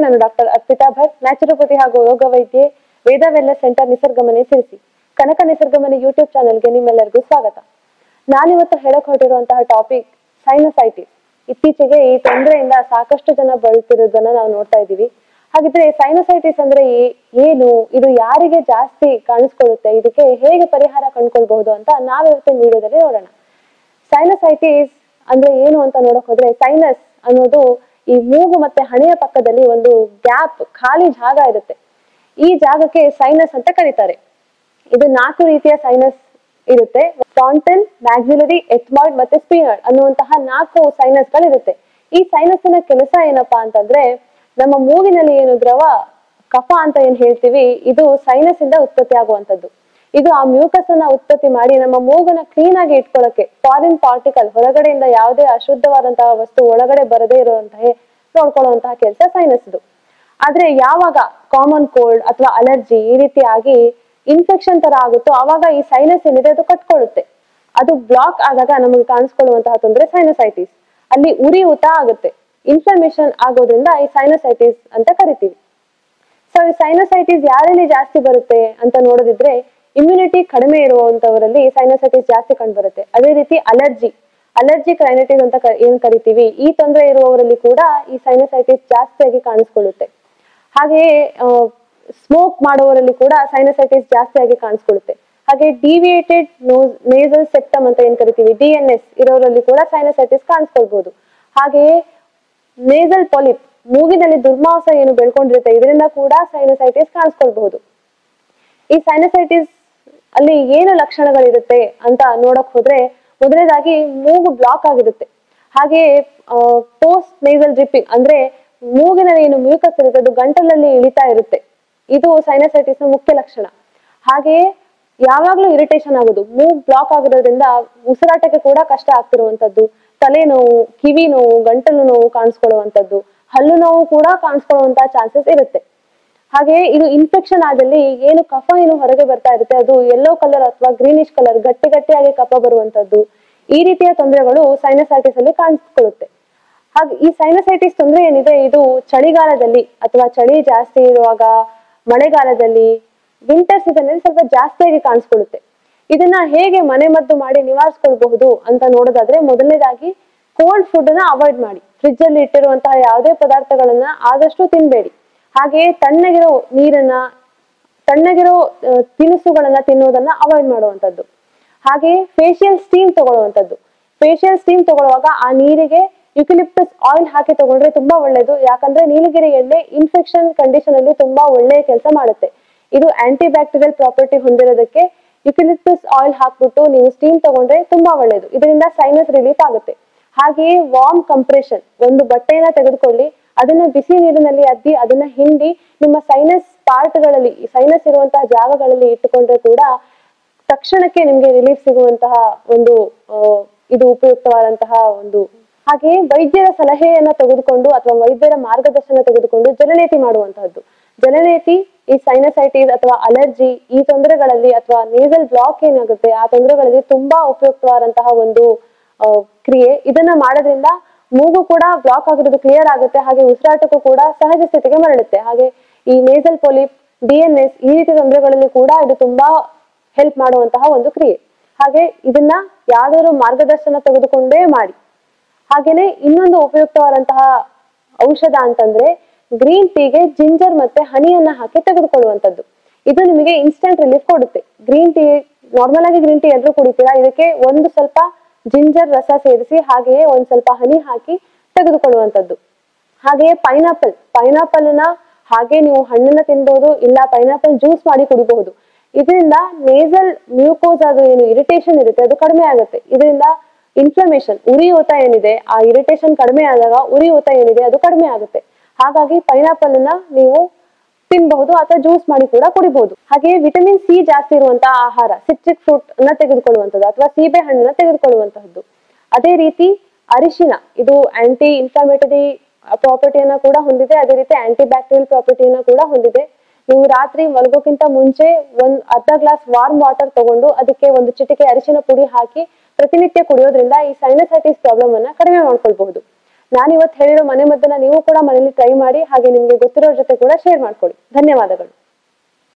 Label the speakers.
Speaker 1: ನಾನು doctor Arpita Bhat, naturopathy ಹಾಗೂ ಯೋಗ ವೈದ್ಯೆ, ವೇದ wellness centre Nisargamane Sirsi. ಕನಕ Nisargamane YouTube ಚಾನೆಲ್ಗೆ ನಿಮ್ಮೆಲ್ಲರಿಗೂ ಸ್ವಾಗತ. ನಾನಿವತ್ತು ಹೇಳಕ್ ಹೊರಟಿರುವಂತಹ ಟಾಪಿಕ್ ಸೈನಸೈಟಿಸ್. ಇತ್ತೀಚೆಗೆ ಈ ತೊಂದರೆಯಿಂದ ಸಾಕಷ್ಟು ಜನ ಬಳಲ್ತಿರೋದನ್ನ ನಾವು ನೋಡ್ತಾ ಇದ್ದೀವಿ. ಹಾಗಿದ್ರೆ ಸೈನಸೈಟಿಸ್ ಅಂದ್ರೆ ಏನು, ಇದು ಯಾರಿಗೆ ಜಾಸ್ತಿ ಕಾಣಿಸ್ಕೊಳ್ಳುತ್ತೆ, ಇದಕ್ಕೆ ಹೇಗೆ ಪರಿಹಾರ ಕಂಡುಕೊಳ್ಬಹುದು ಅಂತ ನಾವಿವತ್ತಿನ ವಿಡಿಯೋದಲ್ಲಿ ನೋಡೋಣ. ಸೈನಸೈಟಿಸ್ ಅಂದ್ರೆ ಏನು ಅಂತ ನೋಡಕ್ ಹೋದ್ರೆ, ಸೈನಸ್ ಅನ್ನೋದು ಈ ಮೂಗು ಮತ್ತೆ ಹಣೆಯ ಪಕ್ಕದಲ್ಲಿ ಒಂದು ಗ್ಯಾಪ್, ಖಾಲಿ ಜಾಗ ಇರುತ್ತೆ. ಈ ಜಾಗಕ್ಕೆ ಸೈನಸ್ ಅಂತ ಕರೀತಾರೆ. ಇದು 4 ರೀತಿಯ ಸೈನಸ್ ಇರುತ್ತೆ. ಫ್ರಾಂಟಲ್, ಮ್ಯಾಕ್ಸಿಲರಿ, ಎಥ್ಮಾಯ್ಡ್ ಮತ್ತೆ ಸ್ಪೀನಾಯ್ಡ್ ಅನ್ನುವಂತಹ 4 ಸೈನಸ್ ಗಳಿರುತ್ತೆ. ಈ ಸೈನಸ್ಸಿನ ಕೆಲಸ ಏನಪ್ಪಾ ಅಂತಂದ್ರೆ, ನಮ್ಮ ಮೂಗಿನಲ್ಲಿ ಏನು ದ್ರವ ಕಫ ಅಂತ ಏನ್ ಹೇಳ್ತೀವಿ, ಇದು ಸೈನಸ್ ಇಂದ ಉತ್ಪತ್ತಿ ಆಗುವಂತದ್ದು. ಇದು ಆ ಮ್ಯೂಕಸ್ ಅನ್ನ ಉತ್ಪತ್ತಿ ಮಾಡಿ ನಮ್ಮ ಮೂಗನ್ನ ಕ್ಲೀನ್ ಆಗಿ ಇಟ್ಕೊಳ್ಳಕ್ಕೆ, ಫಾರಿನ್ ಪಾರ್ಟಿಕಲ್ ಹೊರಗಡೆಯಿಂದ ಯಾವುದೇ ಅಶುದ್ಧವಾದಂತಹ ವಸ್ತು ಒಳಗಡೆ ಬರದೇ ಇರುವಂತಹ ನೋಡ್ಕೊಳ್ಳುವಂತಹ ಕೆಲಸ ಸೈನಸ್ ಇದು. ಆದ್ರೆ ಯಾವಾಗ ಕಾಮನ್ ಕೋಲ್ಡ್ ಅಥವಾ ಅಲರ್ಜಿ ಈ ರೀತಿಯಾಗಿ ಇನ್ಫೆಕ್ಷನ್ ತರ ಆಗುತ್ತೋ ಅವಾಗ ಈ ಸೈನಸ್ ಏನಿದೆ ಅದು ಕಟ್ಕೊಳ್ಳುತ್ತೆ. ಅದು ಬ್ಲಾಕ್ ಆದಾಗ ನಮಗೆ ಕಾಣಿಸ್ಕೊಳ್ಳುವಂತಹ ತೊಂದರೆ ಸೈನಸೈಟಿಸ್. ಅಲ್ಲಿ ಉರಿಯೂತ ಆಗುತ್ತೆ, ಇನ್ಫ್ಲಮೇಷನ್ ಆಗೋದ್ರಿಂದ ಈ ಸೈನಸೈಟಿಸ್ ಅಂತ ಕರಿತೀವಿ. ಸೊ ಈ ಸೈನಸೈಟಿಸ್ ಯಾರಲ್ಲಿ ಜಾಸ್ತಿ ಬರುತ್ತೆ ಅಂತ ನೋಡೋದಿದ್ರೆ, ಇಮ್ಯುನಿಟಿ ಕಡಿಮೆ ಇರುವಂತವರಲ್ಲಿ ಸೈನಸೈಟಿಸ್ ಜಾಸ್ತಿ ಕಂಡು ಬರುತ್ತೆ. ಅದೇ ರೀತಿ ಅಲರ್ಜಿಕ್ ರೈನೈಟಿಸ್ ಅಂತ ಏನ್ ಕರಿತೀವಿ, ಈ ತೊಂದರೆ ಇರುವವರಲ್ಲಿ ಕೂಡ ಈ ಸೈನಸೈಟಿಸ್ ಜಾಸ್ತಿಯಾಗಿ ಕಾಣಿಸ್ಕೊಳ್ಳುತ್ತೆ. ಹಾಗೆಯೇ ಸ್ಮೋಕ್ ಮಾಡುವವರಲ್ಲಿ ಕೂಡ ಸೈನಸೈಟಿಸ್ ಜಾಸ್ತಿಯಾಗಿ ಕಾಣಿಸ್ಕೊಳ್ಳುತ್ತೆ. ಹಾಗೆ ಡಿವಿಯೇಟೆಡ್ ನೇಸಲ್ ಸೆಪ್ಟಮ್ ಅಂತ ಏನ್ ಕರಿತೀವಿ, DNS ಇರೋರಲ್ಲಿ ಕೂಡ ಸೈನಸೈಟಿಸ್ ಕಾಣಿಸ್ಕೊಳ್ಬಹುದು. ಹಾಗೆಯೇ ನೇಸಲ್ ಪಾಲಿಪ್, ಮೂಗಿನಲ್ಲಿ ದುರ್ಮಾಂಸ ಏನು ಬೆಳ್ಕೊಂಡಿರುತ್ತೆ, ಇದರಿಂದ ಕೂಡ ಸೈನಸೈಟಿಸ್ ಕಾಣಿಸ್ಕೊಳ್ಬಹುದು. ಈ ಸೈನಸೈಟಿಸ್ ಅಲ್ಲಿ ಏನು ಲಕ್ಷಣಗಳಿರುತ್ತೆ ಅಂತ ನೋಡಕ್ ಹೋದ್ರೆ, ಮೊದಲನೇದಾಗಿ ಮೂಗು ಬ್ಲಾಕ್ ಆಗಿರುತ್ತೆ. ಹಾಗೆಯೇ ಪೋಸ್ಟ್ ನೇಸಲ್ ಡ್ರಿಪ್ಪಿಂಗ್ ಅಂದ್ರೆ ಮೂಗಿನಲ್ಲಿ ಏನು ಮ್ಯೂಕಸ್ ಇರುತ್ತೆ ಅದು ಗಂಟಲಲ್ಲಿ ಇಳಿತಾ ಇರುತ್ತೆ. ಇದು ಸೈನಸೈಟಿಸ್ ನ ಮುಖ್ಯ ಲಕ್ಷಣ. ಹಾಗೆಯೇ ಯಾವಾಗ್ಲೂ ಇರಿಟೇಷನ್ ಆಗೋದು, ಮೂಗ್ ಬ್ಲಾಕ್ ಆಗಿರೋದ್ರಿಂದ ಉಸಿರಾಟಕ್ಕೆ ಕೂಡ ಕಷ್ಟ ಆಗ್ತಿರುವಂತದ್ದು, ತಲೆನೋವು, ಕಿವಿ ನೋವು, ಗಂಟಲು ನೋವು ಕಾಣಿಸ್ಕೊಳ್ಳುವಂತದ್ದು, ಹಲ್ಲು ನೋವು ಕೂಡ ಕಾಣಿಸ್ಕೊಳ್ಳುವಂತಹ ಚಾನ್ಸಸ್ ಇರುತ್ತೆ. ಹಾಗೆ ಇದು ಇನ್ಫೆಕ್ಷನ್ ಆದಲ್ಲಿ ಏನು ಕಫ ಏನು ಹೊರಗೆ ಬರ್ತಾ ಇರುತ್ತೆ ಅದು ಯೆಲ್ಲೋ ಕಲರ್ ಅಥವಾ ಗ್ರೀನಿಶ್ ಕಲರ್ ಗಟ್ಟಿಯಾಗಿ ಕಫ ಬರುವಂತದ್ದು, ಈ ರೀತಿಯ ತೊಂದರೆಗಳು ಸೈನಸೈಟಿಸ್ ಅಲ್ಲಿ ಕಾಣಿಸ್ಕೊಳ್ಳುತ್ತೆ. ಹಾಗೆ ಈ ಸೈನಸೈಟಿಸ್ ತೊಂದರೆ ಏನಿದೆ ಇದು ಚಳಿಗಾಲದಲ್ಲಿ ಅಥವಾ ಚಳಿ ಜಾಸ್ತಿ ಇರುವಾಗ, ಮಳೆಗಾಲದಲ್ಲಿ, ವಿಂಟರ್ ಸೀಸನ್ ಅಲ್ಲಿ ಸ್ವಲ್ಪ ಜಾಸ್ತಿಯಾಗಿ ಕಾಣಿಸ್ಕೊಳ್ಳುತ್ತೆ. ಇದನ್ನ ಹೇಗೆ ಮನೆಮದ್ದು ಮಾಡಿ ನಿವಾರಿಸ್ಕೊಳ್ಬಹುದು ಅಂತ ನೋಡೋದಾದ್ರೆ, ಮೊದಲನೇದಾಗಿ ಕೋಲ್ಡ್ ಫುಡ್ ಅನ್ನ ಅವಾಯ್ಡ್ ಮಾಡಿ. ಫ್ರಿಡ್ಜ್ ಅಲ್ಲಿ ಇಟ್ಟಿರುವಂತಹ ಯಾವುದೇ ಪದಾರ್ಥಗಳನ್ನ ಆದಷ್ಟು ತಿನ್ಬೇಡಿ. ಹಾಗೆಯೇ ತಣ್ಣಗಿರೋ ನೀರನ್ನ, ತಣ್ಣಗಿರೋ ತಿನಿಸುಗಳನ್ನ ತಿನ್ನೋದನ್ನ ಅವಾಯ್ಡ್ ಮಾಡುವಂತದ್ದು. ಹಾಗೆಯೇ ಫೇಶಿಯಲ್ ಸ್ಟೀಮ್ ತಗೊಳ್ಳುವಂತದ್ದು. ಫೇಶಿಯಲ್ ಸ್ಟೀಮ್ ತಗೊಳ್ಳುವಾಗ ಆ ನೀರಿಗೆ ಯುಕಲಿಪ್ಟಸ್ ಆಯಿಲ್ ಹಾಕಿ ತಗೊಂಡ್ರೆ ತುಂಬಾ ಒಳ್ಳೇದು. ಯಾಕಂದ್ರೆ ನೀಲಗಿರಿ ಎಣ್ಣೆ ಇನ್ಫೆಕ್ಷನ್ ಕಂಡೀಷನ್ ಅಲ್ಲಿ ತುಂಬಾ ಒಳ್ಳೆಯ ಕೆಲಸ ಮಾಡುತ್ತೆ. ಇದು ಆಂಟಿ ಬ್ಯಾಕ್ಟೀರಿಯಲ್ ಪ್ರಾಪರ್ಟಿ ಹೊಂದಿರೋದಕ್ಕೆ ಯುಕಲಿಪ್ಟಸ್ ಆಯಿಲ್ ಹಾಕ್ಬಿಟ್ಟು ನೀವು ಸ್ಟೀಮ್ ತಗೊಂಡ್ರೆ ತುಂಬಾ ಒಳ್ಳೇದು. ಇದರಿಂದ ಸೈನಸ್ ರಿಲೀಫ್ ಆಗುತ್ತೆ. ಹಾಗೆಯೇ ವಾರ್ಮ್ ಕಂಪ್ರೆಷನ್, ಒಂದು ಬಟ್ಟೆಯನ್ನ ತೆಗೆದುಕೊಳ್ಳಿ, ಅದನ್ನ ಬಿಸಿ ನೀರಿನಲ್ಲಿ ಅದ್ದಿ ಅದನ್ನ ಹಿಂಡಿ ನಿಮ್ಮ ಸೈನಸ್ ಪಾರ್ಟ್ಗಳಲ್ಲಿ, ಸೈನಸ್ ಇರುವಂತಹ ಜಾಗಗಳಲ್ಲಿ ಇಟ್ಟುಕೊಂಡ್ರೆ ಕೂಡ ತಕ್ಷಣಕ್ಕೆ ನಿಮ್ಗೆ ರಿಲೀಫ್ ಸಿಗುವಂತಹ ಒಂದು ಇದು ಉಪಯುಕ್ತವಾದಂತಹ ಒಂದು. ಹಾಗೆಯೇ ವೈದ್ಯರ ಸಲಹೆಯನ್ನ ತೆಗೆದುಕೊಂಡು ಅಥವಾ ವೈದ್ಯರ ಮಾರ್ಗದರ್ಶನ ತೆಗೆದುಕೊಂಡು ಜಲನೇತಿ ಮಾಡುವಂತಹದ್ದು. ಜಲನೇತಿ ಈ ಸೈನಸೈಟಿಸ್ ಅಥವಾ ಅಲರ್ಜಿ ಈ ತೊಂದರೆಗಳಲ್ಲಿ ಅಥವಾ ನೇಸಲ್ ಬ್ಲಾಕ್ ಏನಾಗುತ್ತೆ ಆ ತೊಂದರೆಗಳಲ್ಲಿ ತುಂಬಾ ಉಪಯುಕ್ತವಾದಂತಹ ಒಂದು ಕ್ರಿಯೆ. ಇದನ್ನ ಮಾಡೋದ್ರಿಂದ ಮೂಗು ಕೂಡ ಬ್ಲಾಕ್ ಆಗಿರೋದು ಕ್ಲಿಯರ್ ಆಗುತ್ತೆ. ಹಾಗೆ ಉಸಿರಾಟಕ್ಕೂ ಕೂಡ ಸಹಜ ಸ್ಥಿತಿಗೆ ಮರಳುತ್ತೆ. ಹಾಗೆ ಈ ನೇಸಲ್ ಪಾಲಿಪ್, DNS ಈ ರೀತಿ ತೊಂದರೆಗಳಲ್ಲಿ ಕೂಡ ಇದು ತುಂಬಾ ಹೆಲ್ಪ್ ಮಾಡುವಂತಹ ಒಂದು ಕ್ರಿಯೆ. ಹಾಗೆ ಇದನ್ನ ಯಾವ್ದಾದ್ರು ಮಾರ್ಗದರ್ಶನ ತೆಗೆದುಕೊಂಡೇ ಮಾಡಿ. ಹಾಗೇನೆ ಇನ್ನೊಂದು ಉಪಯುಕ್ತವಾದಂತಹ ಔಷಧ ಅಂತಂದ್ರೆ, ಗ್ರೀನ್ ಟೀಗೆ ಜಿಂಜರ್ ಮತ್ತೆ ಹನಿಯನ್ನ ಹಾಕಿ ತೆಗೆದುಕೊಳ್ಳುವಂತದ್ದು. ಇದು ನಿಮಗೆ ಇನ್ಸ್ಟೆಂಟ್ ರಿಲೀಫ್ ಕೊಡುತ್ತೆ. ಗ್ರೀನ್ ಟೀ, ನಾರ್ಮಲ್ ಆಗಿ ಗ್ರೀನ್ ಟೀ ಎಲ್ಲರೂ ಕುಡಿತೀರಾ, ಇದಕ್ಕೆ ಒಂದು ಸ್ವಲ್ಪ ಜಿಂಜರ್ ರಸ ಸೇರಿಸಿ ಹಾಗೆಯೇ ಒಂದ್ ಸ್ವಲ್ಪ ಹನಿ ಹಾಕಿ ತೆಗೆದುಕೊಳ್ಳುವಂತದ್ದು. ಹಾಗೆಯೇ ಪೈನಾಪಲ್ ನ ಹಾಗೆ ನೀವು ಹಣ್ಣನ್ನ ತಿನ್ಬಹುದು, ಇಲ್ಲ ಪೈನಾಪಲ್ ಜ್ಯೂಸ್ ಮಾಡಿ ಕುಡಿಬಹುದು. ಇದರಿಂದ ನೇಸಲ್ ಮ್ಯೂಕೋಸ್ ಅದು ಏನು ಇರಿಟೇಷನ್ ಇರುತ್ತೆ ಅದು ಕಡಿಮೆ ಆಗುತ್ತೆ. ಇದರಿಂದ ಇನ್ಫ್ಲಮೇಷನ್, ಉರಿಯೂತ ಏನಿದೆ ಆ ಇರಿಟೇಷನ್ ಕಡಿಮೆ ಆದಾಗ ಉರಿಯೂತ ಏನಿದೆ ಅದು ಕಡಿಮೆ ಆಗುತ್ತೆ. ಹಾಗಾಗಿ ಪೈನಾಪಲ್ ನ ನೀವು ತಿನ್ಬಹುದು ಅಥವಾ ಜ್ಯೂಸ್ ಮಾಡಿ ಕೂಡ ಕುಡಿಬಹುದು. ಹಾಗೆಯೇ ವಿಟಮಿನ್ ಸಿ ಜಾಸ್ತಿ ಇರುವಂತಹ ಆಹಾರ, ಸಿಟ್ರಿಕ್ ಫ್ರೂಟ್ ಅನ್ನ ತೆಗೆದುಕೊಳ್ಳುವಂಥದ್ದು ಅಥವಾ ಸೀಬೆ ಹಣ್ಣನ್ನ ತೆಗೆದುಕೊಳ್ಳುವಂತಹದ್ದು. ಅದೇ ರೀತಿ ಅರಿಶಿನ, ಇದು ಆಂಟಿ ಇನ್ಫ್ಲಾಮೇಟರಿ ಪ್ರಾಪರ್ಟಿಯನ್ನ ಕೂಡ ಹೊಂದಿದೆ, ಅದೇ ರೀತಿ ಆಂಟಿ ಬ್ಯಾಕ್ಟೀರಿಯಲ್ ಪ್ರಾಪರ್ಟಿಯನ್ನ ಕೂಡ ಹೊಂದಿದೆ. ನೀವು ರಾತ್ರಿ ಮಲಗೋಕ್ಕಿಂತ ಮುಂಚೆ ಅರ್ಧ ಗ್ಲಾಸ್ ವಾರ್ಮ್ ವಾಟರ್ ತಗೊಂಡು ಅದಕ್ಕೆ ಒಂದು ಚಿಟಿಕೆ ಅರಿಶಿನ ಪುಡಿ ಹಾಕಿ ಪ್ರತಿನಿತ್ಯ ಕುಡಿಯೋದ್ರಿಂದ ಈ ಸೈನಸೈಟಿಸ್ ಪ್ರಾಬ್ಲಮ್ ಅನ್ನ ಕಡಿಮೆ ಮಾಡ್ಕೊಳ್ಬಹುದು. ನಾನಿವತ್ತು ಹೇಳಿರೋ ಮನೆ ಮದ್ದನ್ನ ನೀವು ಕೂಡ ಮನೇಲಿ ಟ್ರೈ ಮಾಡಿ, ಹಾಗೆ ನಿಮ್ಗೆ ಗೊತ್ತಿರೋ ಜೊತೆ ಕೂಡ ಶೇರ್ ಮಾಡ್ಕೊಳ್ಳಿ. ಧನ್ಯವಾದಗಳು.